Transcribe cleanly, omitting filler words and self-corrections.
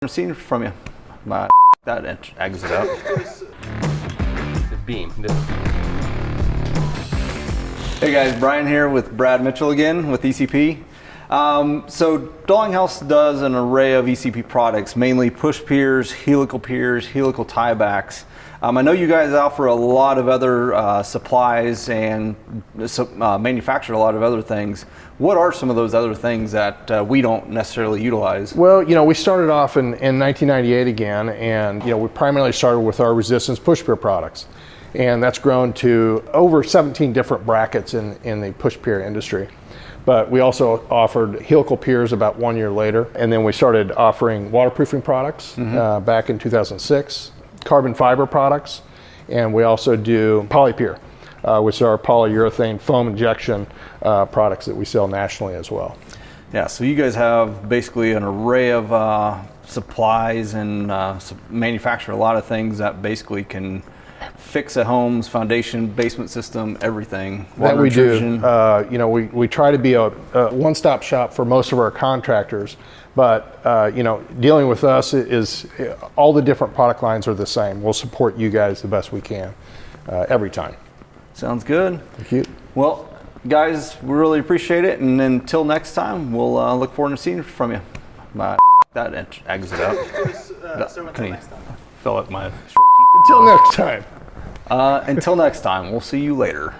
to seeing from you. That exit out. The beam. Hey guys, Brian here with Brad Mitchell again with ECP. So Dalinghaus does an array of ECP products, mainly push piers, helical tiebacks. I know you guys offer a lot of other supplies and manufacture a lot of other things. What are some of those other things that we don't necessarily utilize? Well, we started off in 1998 again, and we primarily started with our resistance push pier products. And that's grown to over 17 different brackets in the push pier industry. But we also offered helical piers about 1 year later. And then we started offering waterproofing products back in 2006, carbon fiber products, and we also do polypier, which are polyurethane foam injection products that we sell nationally as well. Yeah, so you guys have basically an array of supplies and manufacture a lot of things that basically can fix a home's foundation, basement system, everything. That we do. We try to be a one-stop shop for most of our contractors, but dealing with us is all the different product lines are the same. We'll support you guys the best we can every time. Sounds good. Thank you. Well, guys, we really appreciate it, and until next time, we'll look forward to seeing from you. That exit out. Fill up my short teeth. Until next time. Until next time, we'll see you later.